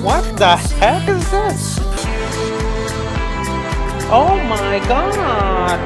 What the heck is this? Oh my god!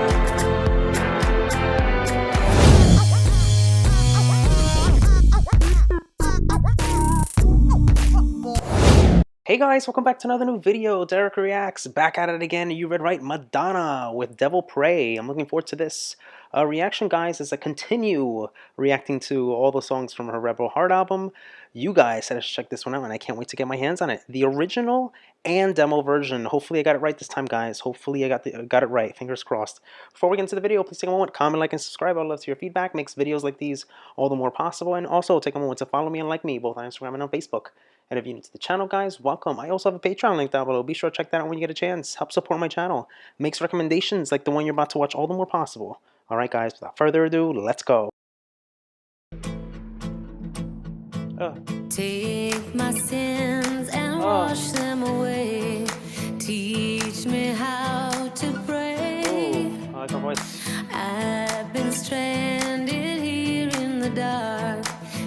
Hey guys, welcome back to another new video. Dereck Reacts, back at it again. You read right, Madonna with Devil Pray. I'm looking forward to this reaction, guys, as I continue reacting to all the songs from her Rebel Heart album. You guys said I should check this one out, and I can't wait to get my hands on it. The original and demo version. Hopefully I got it right this time, guys. Hopefully I got it right. Fingers crossed. Before we get into the video, please take a moment, comment, like, and subscribe. I'd love to hear feedback. Makes videos like these all the more possible. And also take a moment to follow me and like me, both on Instagram and on Facebook. And if you're new to the channel, guys, welcome. I also have a Patreon link down below. Be sure to check that out when you get a chance. Help support my channel. Makes recommendations like the one you're about to watch all the more possible. Alright, guys, without further ado, let's go. Take my sins and wash them away. Teach me how to pray. Ooh, I like her voice. I've been stranded here in the dark.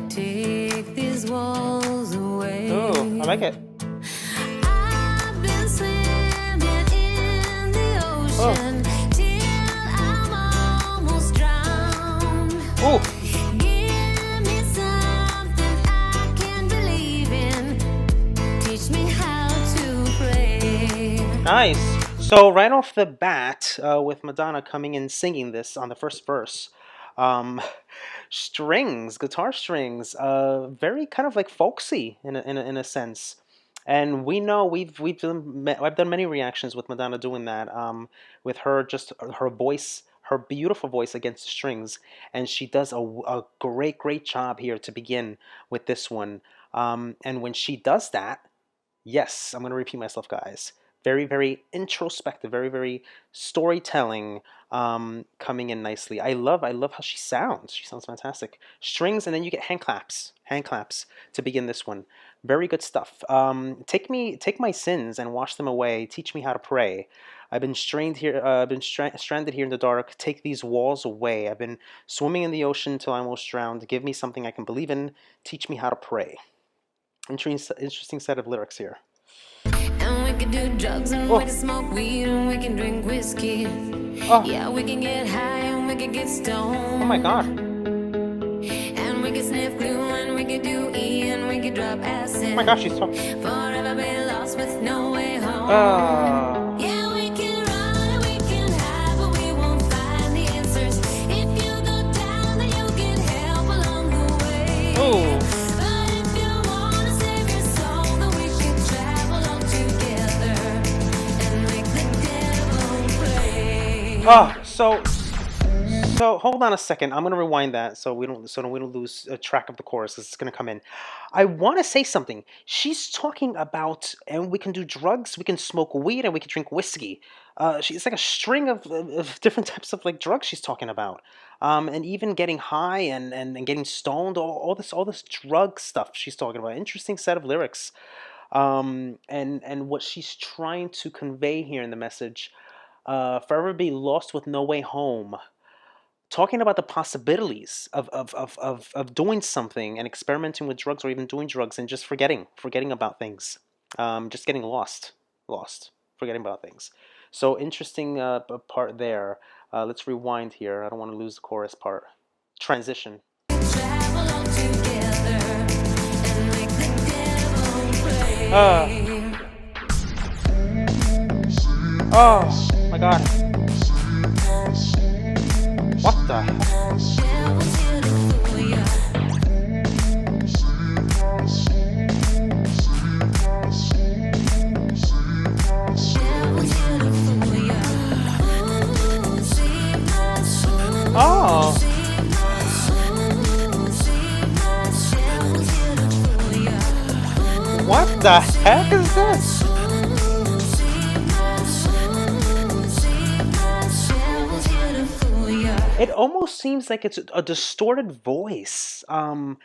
Take these walls away. Ooh, I like it. I've been swimming in the ocean till I'm almost drowned. Ooh. Give me something I can believe in. Teach me how to pray. Nice. So right off the bat, with Madonna coming in singing this on the first verse, strings, guitar strings, very kind of like folksy in a sense. And we know I've done many reactions with Madonna doing that, with her just her voice, her beautiful voice against the strings, and she does a great job here to begin with this one. And when she does that, yes, I'm going to repeat myself, guys. Very introspective, very storytelling, coming in nicely. I love how she sounds. She sounds fantastic. Strings, and then you get hand claps to begin this one. Very good stuff. Take my sins and wash them away. Teach me how to pray. I've been stranded here in the dark. Take these walls away. I've been swimming in the ocean till I almost drowned. Give me something I can believe in. Teach me how to pray. Interesting set of lyrics here. And we can do drugs and we can smoke weed and we can drink whiskey. Yeah, we can get high and we can get stoned. Oh my god. And we can sniff glue and we can do E and we can drop acid. Oh my gosh, she's talking. Forever be lost with no way home. Yeah, we can run and we can hide, but we won't find the answers. If you go down, then you'll get help along the way. Ooh. But if you wanna save your soul, then we should travel all together and make the devil pray. So hold on a second. I'm gonna rewind that so we don't lose track of the chorus because it's gonna come in. I want to say something. She's talking about, and we can do drugs, we can smoke weed, and we can drink whiskey. It's like a string of different types of like drugs she's talking about, and even getting high and getting stoned. All this drug stuff she's talking about. Interesting set of lyrics, and what she's trying to convey here in the message. Forever be lost with no way home. Talking about the possibilities of doing something and experimenting with drugs or even doing drugs and just forgetting about things. Just getting lost, forgetting about things. So interesting part there. Let's rewind here. I don't want to lose the chorus part. Transition. Travel all together and make the devil pray. Oh my god. What the heck? Oh. What the heck is this? It almost seems like it's a distorted voice. Kind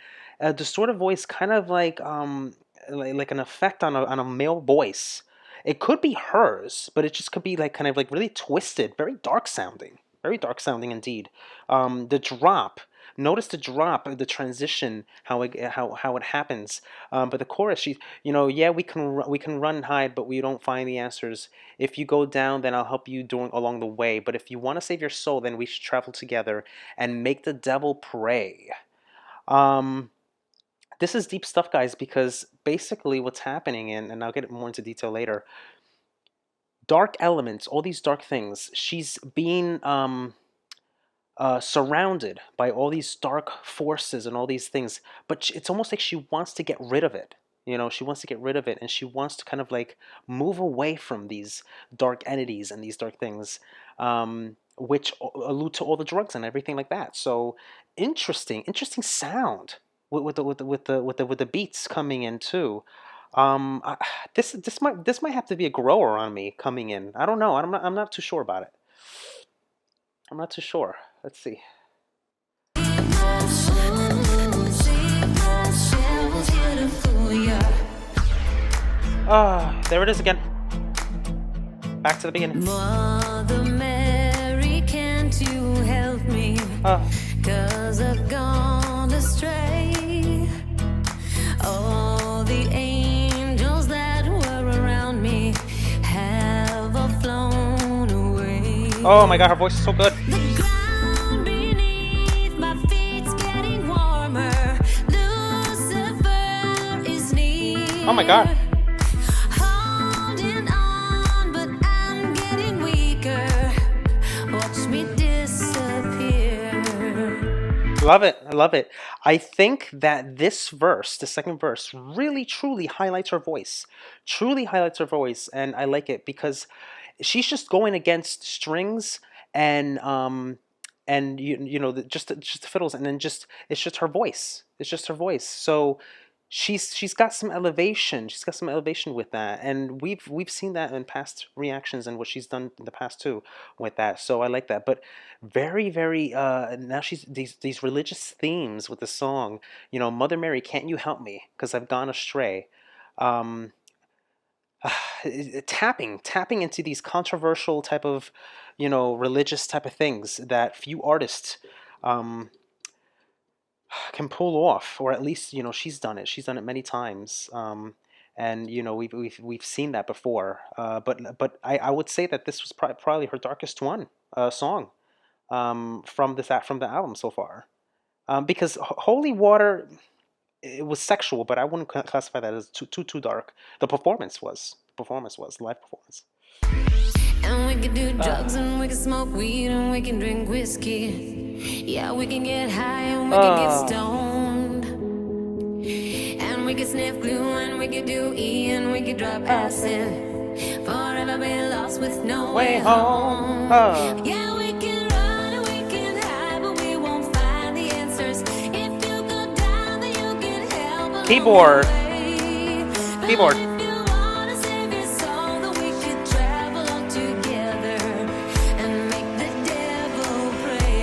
of like an effect on a male voice. It could be hers, but it just could be like kind of like really twisted, very dark sounding indeed. The drop Notice the drop, the transition, how it happens. But the chorus, she, yeah, we can run and hide, but we don't find the answers. If you go down, then I'll help you doing along the way. But if you want to save your soul, then we should travel together and make the devil pray. Um, this is deep stuff, guys, because basically what's happening, and I'll get more into detail later, dark elements, all these dark things, she's being surrounded by all these dark forces and all these things, but it's almost like she wants to get rid of it. She wants to get rid of it, and she wants to kind of like move away from these dark entities and these dark things, which allude to all the drugs and everything like that. So interesting sound with the beats coming in too. This might have to be a grower on me coming in. I don't know. I'm not too sure about it. I'm not too sure. Let's see. Ah, there it is again. Back to the beginning. Mother Mary, can't you help me? 'Cause I've gone astray. All the angels that were around me have all flown away. Oh my God, her voice is so good. The ground beneath my feet's getting warmer. Lucifer is near. Oh my God. Holding on, but I'm getting weaker. Watch me disappear. Love it. I love it. I think that this verse, the second verse, really truly highlights her voice. Truly highlights her voice, and I like it because she's just going against strings and just the fiddles, and then it's just her voice. It's just her voice. So she's got some elevation. She's got some elevation with that, and we've seen that in past reactions and what she's done in the past too with that. So I like that. But very very now she's these religious themes with the song. Mother Mary, can't you help me? Because I've gone astray. Um, tapping into these controversial type of religious type of things that few artists um, can pull off, or at least she's done it. She's done it many times, and we've seen that before. But I would say that this was probably her darkest one song from the album so far, because Holy Water, it was sexual, but I wouldn't classify that as too dark. The performance was live performance. And we can do drugs and we can smoke weed and we can drink whiskey. Yeah, we can get high and we can get stoned. And we can sniff glue and we can do E and we can drop acid. Forever be lost with no way home. Yeah, we can run and we can hide, but we won't find the answers. If you go down, then you can help. Keyboard.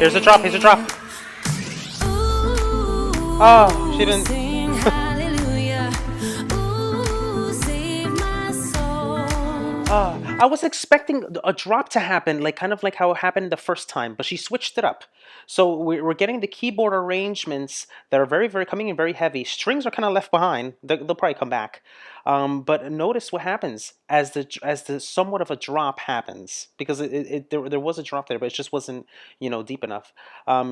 Here's a drop. Oh, she didn't. I was expecting a drop to happen, kind of like how it happened the first time, but she switched it up. So we're getting the keyboard arrangements that are very, very coming in very heavy. Strings are kind of left behind. They'll probably come back. But notice what happens as the somewhat of a drop happens, because there was a drop there, but it just wasn't deep enough.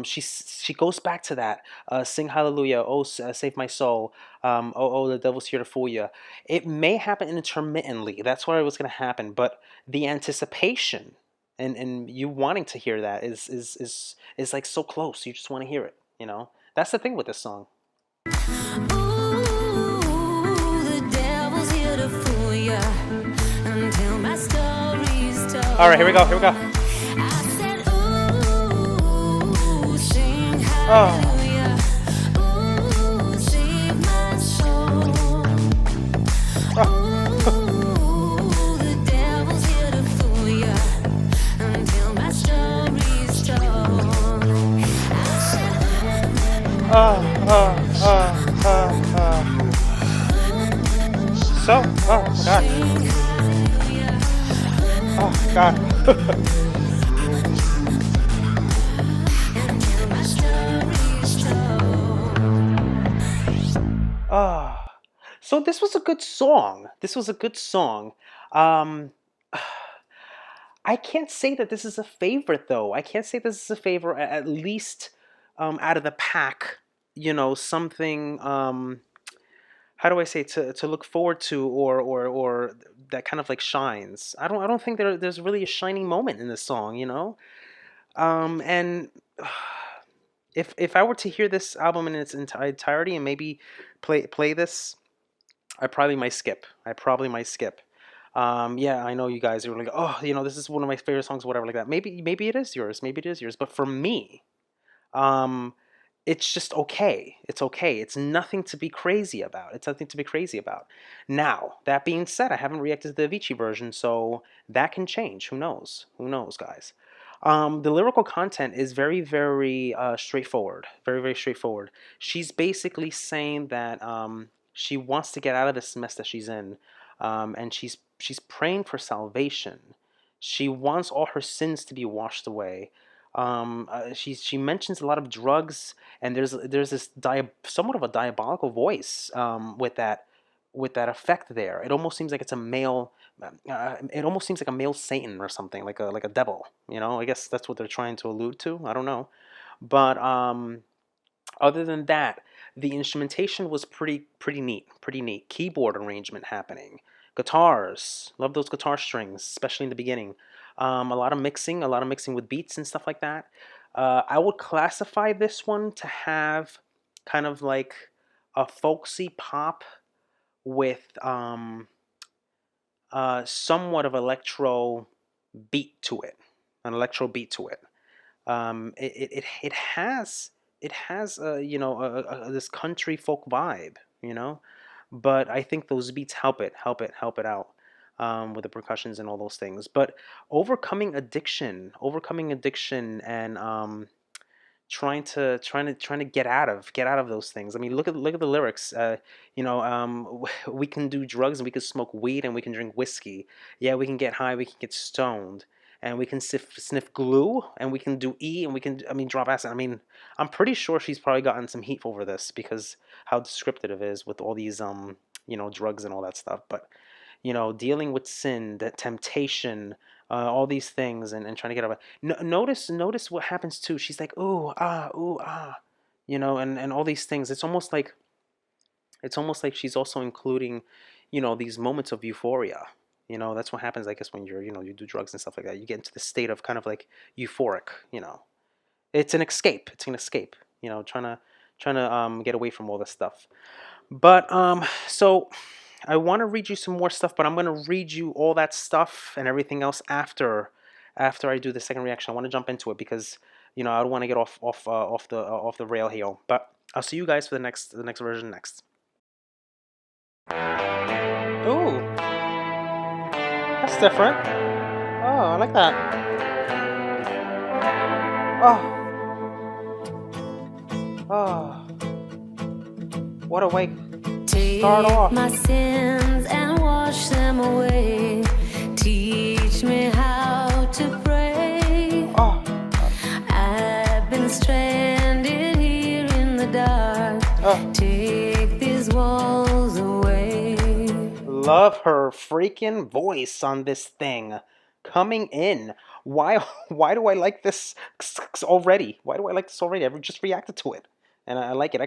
She goes back to that sing hallelujah, oh save my soul, oh the devil's here to fool you. It may happen intermittently. That's where it was going to happen, but the anticipation and you wanting to hear that is like so close. You just want to hear it. That's the thing with this song. All right, here we go. Oh. So, oh God. Oh God. So this was a good song. This was a good song. Um, I can't say that this is a favorite though. I can't say this is a favorite. At least out of the pack, something. How do I say to look forward to, or that kind of like shines. I don't think there's really a shining moment in this song. And if I were to hear this album in its entirety and maybe play this, I probably might skip. I probably might skip. Yeah, I know you guys are like, oh, this is one of my favorite songs, whatever, like that. Maybe it is yours. Maybe it is yours. But for me, um, it's just okay. It's okay. It's nothing to be crazy about. It's nothing to be crazy about. Now, that being said, I haven't reacted to the Avicii version, so that can change. Who knows? Who knows, guys? The lyrical content is very, very straightforward. Very, very straightforward. She's basically saying that she wants to get out of this mess that she's in, and she's praying for salvation. She wants all her sins to be washed away. She mentions a lot of drugs, and there's this somewhat of a diabolical voice with that effect there. It almost seems like it's a male. It almost seems like a male Satan or something, like a devil. I guess that's what they're trying to allude to. I don't know, but other than that, the instrumentation was pretty neat, pretty neat. Keyboard arrangement happening, guitars. Love those guitar strings, especially in the beginning. A lot of mixing with beats and stuff like that. I would classify this one to have kind of like a folksy pop with somewhat of electro beat to it, an electro beat to it. It has this country folk vibe, but I think those beats help it out with the percussions and all those things. But overcoming addiction, and trying to get out of those things. I mean, look at the lyrics. We can do drugs and we can smoke weed and we can drink whiskey. Yeah, we can get high, we can get stoned, and we can sniff glue, and we can do E, and we can, I mean, drop acid. I mean, I'm pretty sure she's probably gotten some heat over this because how descriptive it is with all these drugs and all that stuff. But dealing with sin, that temptation, all these things, and trying to get over. Notice what happens too. She's like, ooh ah, and all these things. It's almost like she's also including, these moments of euphoria. That's what happens, I guess, when you do drugs and stuff like that. You get into the state of kind of like euphoric. It's an escape. It's an escape. Trying to get away from all this stuff. But so I want to read you some more stuff, but I'm going to read you all that stuff and everything else after I do the second reaction. I want to jump into it because I don't want to get off the rail here. But I'll see you guys for the next version next. Ooh, that's different. Oh, I like that. Oh, what a way to start off. My sins and wash them away. Teach me how to pray. Oh, I've been stranded here in the dark. Take these walls away. Love her freaking voice on this thing coming in. Why do I like this already? Why do I like this already? I've just reacted to it, and I like it.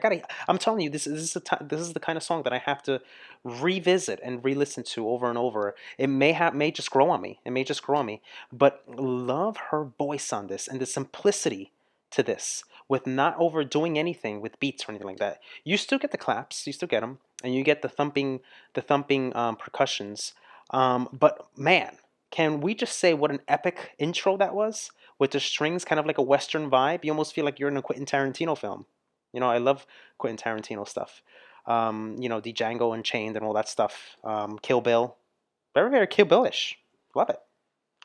I'm telling you, this is the kind of song that I have to revisit and re-listen to over and over. It may just grow on me. It may just grow on me. But love her voice on this and the simplicity to this, with not overdoing anything with beats or anything like that. You still get the claps, you still get them, and you get the thumping percussions. But man, can we just say what an epic intro that was, with the strings, kind of like a Western vibe. You almost feel like you're in a Quentin Tarantino film. I love Quentin Tarantino stuff. The Django Unchained and all that stuff. Kill Bill. Very, very Kill Bill-ish. Love it.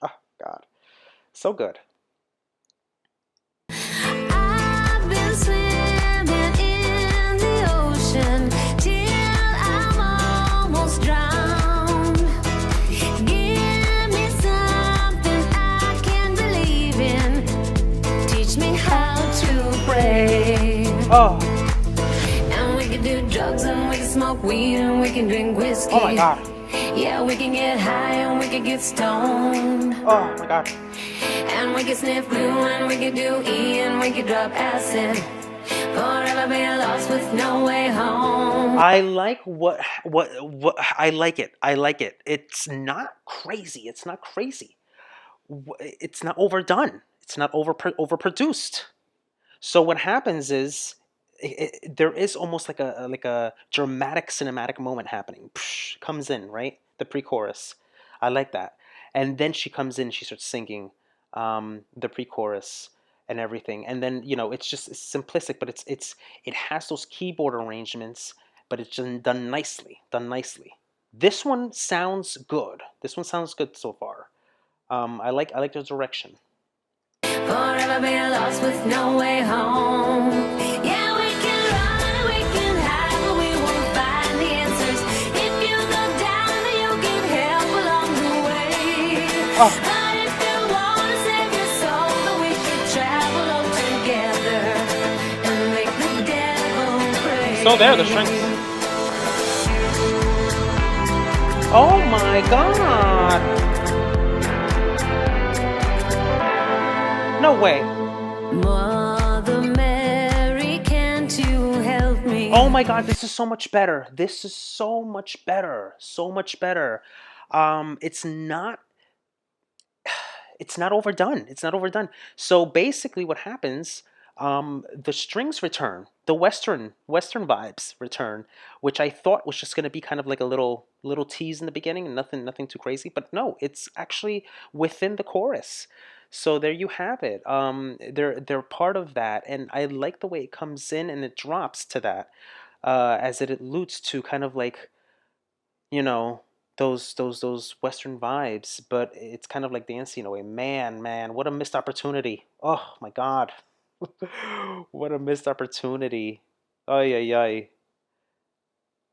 Oh, God. So good. I've been swimming in the ocean till I'm almost drowned. Give me something I can believe in. Teach me how to pray. Oh. And we can do drugs and we can smoke weed and we can drink whiskey. Oh my God. Yeah, we can get high and we can get stoned. Oh my God. And we can sniff glue and we can do E and we can drop acid. Forever be lost with no way home. I like what I like it. I like it. It's not crazy. It's not crazy. It's not overdone. It's not overproduced. So what happens is there is almost like a dramatic cinematic moment happening. Psh, comes in, right? The pre-chorus. I like that. And then she comes in, she starts singing the pre-chorus and everything. And then, it's simplistic, but it has those keyboard arrangements, but it's just done nicely, done nicely. This one sounds good. This one sounds good so far. I like the direction. Forever be lost with no way home. Yeah, we can run, we can hide, but we won't find the answers. If you go down, then you'll get help along the way. Oh. But if you want to save your soul, then we should travel all together and make the devil pray. So there, the strings. Oh my God. No way. Mother Mary, can't you help me? Oh my God, this is so much better. This is so much better. So much better. It's not overdone. It's not overdone. So basically what happens, the strings return, the Western vibes return, which I thought was just gonna be kind of like a little tease in the beginning, and nothing too crazy. But no, it's actually within the chorus. So there you have it. They're part of that, and I like the way it comes in and it drops to that, as it alludes to kind of like, you know, those Western vibes, but it's kind of like dancey in a way. Man, what a missed opportunity. Oh my God. What a missed opportunity. Ay, ay, ay.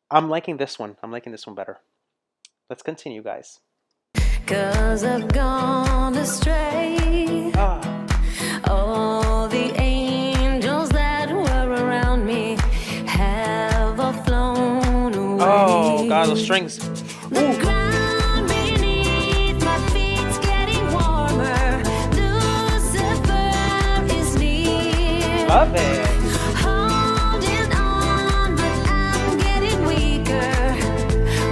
I'm liking this one. I'm liking this one better. Let's continue, guys. 'Cause I've gone astray. Ah. All the angels that were around me have all flown away. Oh, God, those strings. The Ooh. ground beneath my feet's getting warmer. Lucifer is near. Love it. Holding on, but I'm getting weaker.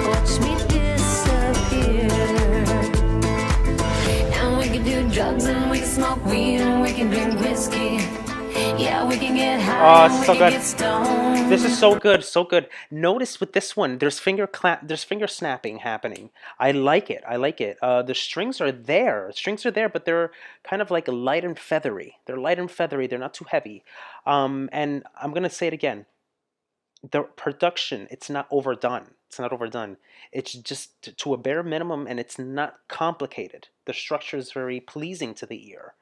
Watch me disappear. And we can do drugs and we can smoke weed and we can drink whiskey. Yeah, we can get high. Oh, and it's we so can good. get stoned. This is so good, so good. Notice with this one, there's finger snapping happening. I like it. I like it. The strings are there. Strings are there, but they're kind of like light and feathery. They're light and feathery. They're not too heavy. And I'm gonna say it again. The production, it's not overdone. It's not overdone. It's just to a bare minimum, and it's not complicated. The structure is very pleasing to the ear.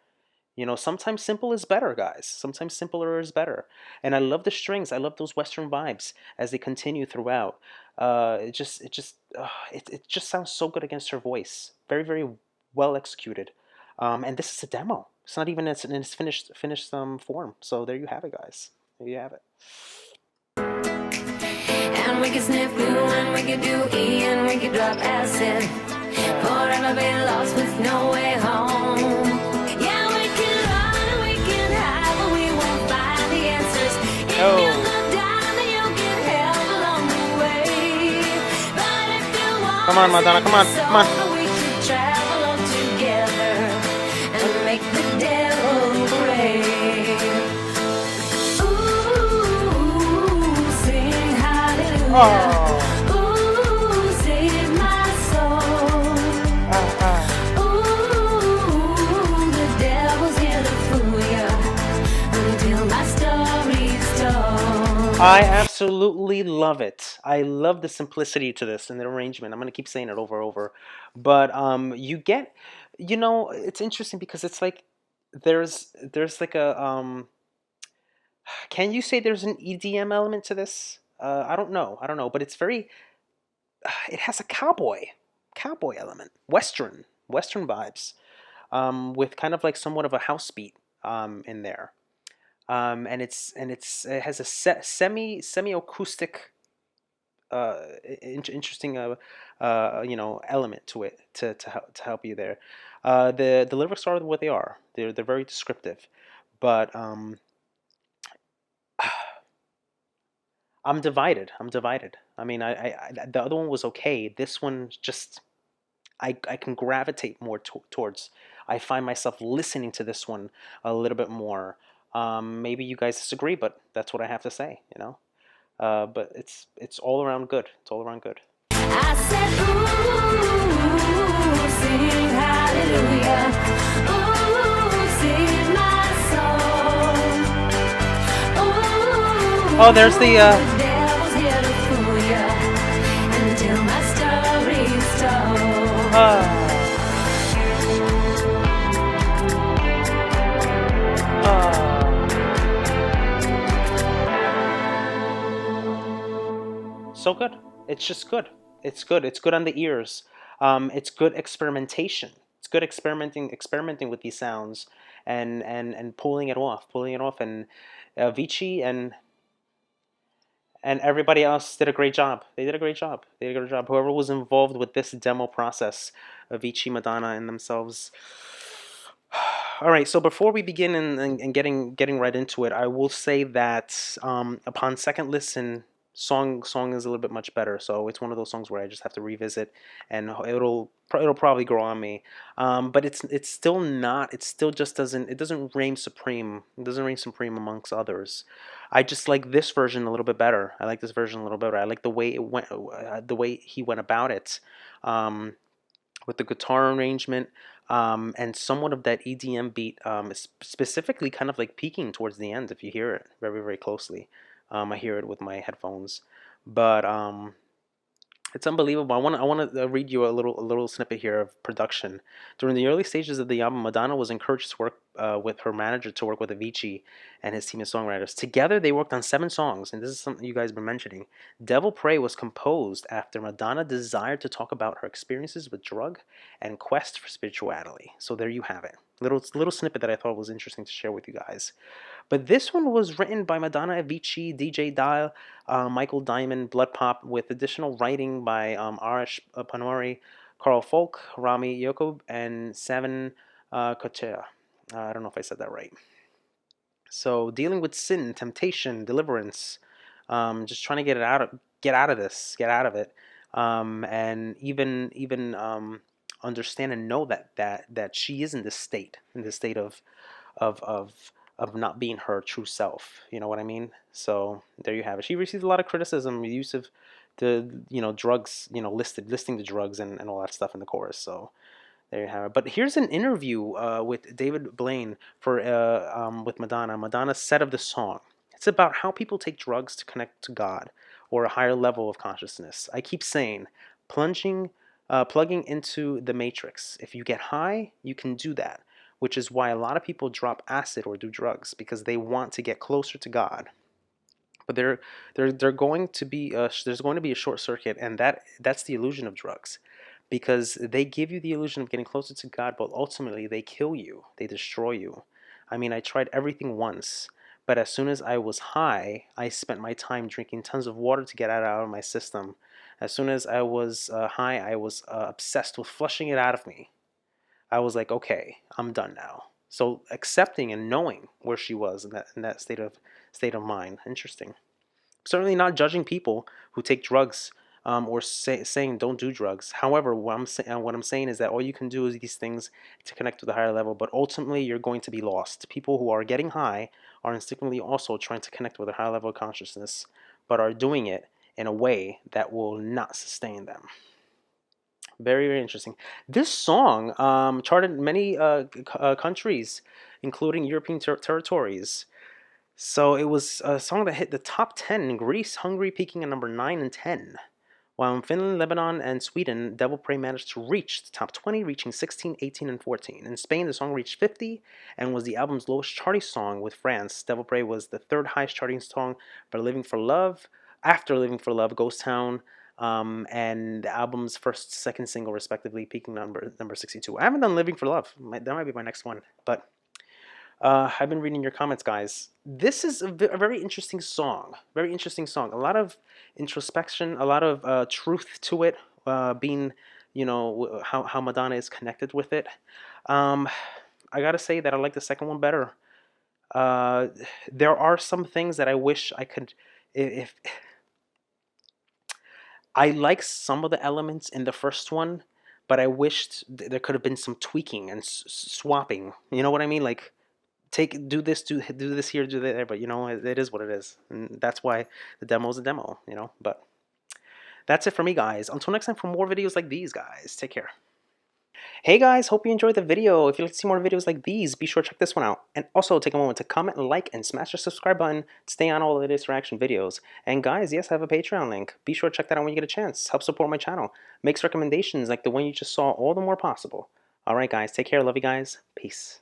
Sometimes simple is better, guys. Sometimes simpler is better. And I love the strings. I love those Western vibes as they continue throughout. It just sounds so good against her voice. Very, very well executed. And this is a demo. It's not even in its finished form. So there you have it, guys. There you have it. And we can sniff glue and we can do E and we can drop acid. Forever be lost with no way home. Yeah, we can run and we can hide, but we won't find the answers. If Oh. you go down, then you'll get help along the way. But if you want Come on, Madonna, come on, come on. we should travel all together and make the devil pray. Ooh, sing hallelujah. Oh. Ooh, save my soul. Ooh, the devil's here to fool ya until my story's told. I absolutely love it. I love the simplicity to this and the arrangement. I'm gonna keep saying it over and over, but you get, it's interesting because it's like there's like a Can you say there's an EDM element to this? I don't know, but it's very. It has a cowboy element, Western vibes, with kind of like somewhat of a house beat in there. And it has a semi acoustic interesting element to it to help you there. The lyrics are what they are. They're very descriptive, but I'm divided. I'm divided. I mean, the other one was okay. This one just I can gravitate more towards. I find myself listening to this one a little bit more. Maybe you guys disagree, but that's what I have to say. But it's all around good. It's all around good. I said, ooh, sing hallelujah. Ooh, sing my soul. Oh, there's the The devil's here to fool ya until my story's told. So good. It's just good. It's good. It's good on the ears. It's good experimentation. It's good experimenting with these sounds, and pulling it off. And Vici and everybody else did a great job. They did a great job. They did a great job. Whoever was involved with this demo process, Avicii, Madonna, and themselves. All right. So before we begin and getting right into it, I will say that upon second listen, song is a little bit much better. So it's one of those songs where I just have to revisit, and it'll probably grow on me. But it's still not. It still just doesn't reign supreme. It doesn't reign supreme amongst others. I just like this version a little bit better. I like this version a little better. I like the way it went, the way he went about it, with the guitar arrangement, and somewhat of that EDM beat, specifically kind of like peaking towards the end. If you hear it very very closely, I hear it with my headphones, but it's unbelievable. I want to read you a little snippet here of production. During the early stages of the album, Madonna was encouraged to work with her manager to work with Avicii and his team of songwriters. Together, they worked on 7 songs, and this is something you guys have been mentioning. "Devil Pray" was composed after Madonna desired to talk about her experiences with drug and quest for spirituality. So there you have it. Little snippet that I thought was interesting to share with you guys. But this one was written by Madonna, Avicii, DJ Dial, Michael Diamond, Blood Pop, with additional writing by Arash Panori, Carl Folk, Rami Yacoub, and Seven Kochea. I don't know if I said that right. So dealing with sin, temptation, deliverance, just trying to get out of this, get out of it, and even understand and know that she is in this state of of of not being her true self. You know what I mean? So there you have it. She received a lot of criticism, use of the drugs, listing the drugs and all that stuff in the chorus. So there you have it. But here's an interview with David Blaine for with Madonna. Madonna said of the song, "It's about how people take drugs to connect to God or a higher level of consciousness. I keep saying, plugging into the matrix. If you get high, you can do that, which is why a lot of people drop acid or do drugs because they want to get closer to God. But they're going to be there's going to be a short circuit, and that's the illusion of drugs, because they give you the illusion of getting closer to God, but ultimately they kill you, they destroy you. I mean, I tried everything once, but as soon as I was high, I spent my time drinking tons of water to get it out of my system. As soon as I was high, I was obsessed with flushing it out of me. I was like, okay, I'm done now." So accepting and knowing where she was in that state of mind. Interesting. Certainly not judging people who take drugs, or saying don't do drugs. However, what I'm saying is that all you can do is these things to connect to the higher level, but ultimately you're going to be lost. People who are getting high are instinctively also trying to connect with a higher level of consciousness, but are doing it in a way that will not sustain them. Very, very interesting. This song charted many countries, including European territories. So it was a song that hit the top 10 in Greece, Hungary peaking at number 9 and 10. While in Finland, Lebanon, and Sweden, Devil Pray managed to reach the top 20, reaching 16, 18, and 14. In Spain, the song reached 50 and was the album's lowest charting song. With France, Devil Pray was the third highest charting song for Living for Love, after Living for Love, Ghost Town, and the album's second single, respectively, peaking number 62. I haven't done Living for Love. That might be my next one. But I've been reading your comments, guys. This is a very interesting song. Very interesting song. A lot of introspection, a lot of truth to it. Being, how Madonna is connected with it. Um, I gotta say that I like the second one better. Uh, there are some things that I wish I could. If I like some of the elements in the first one, but I wished there could have been some tweaking and swapping. You know what I mean? Like do this, do this here, do that there. But it is what it is, and that's why the demo is a demo. But that's it for me, guys. Until next time, for more videos like these, guys. Take care. Hey guys, hope you enjoyed the video. If you'd like to see more videos like these, be sure to check this one out. And also take a moment to comment, like, and smash the subscribe button to stay on all the latest reaction videos. And guys, yes, I have a Patreon link. Be sure to check that out when you get a chance. Help support my channel. Makes recommendations like the one you just saw all the more possible. Alright guys, take care. Love you guys. Peace.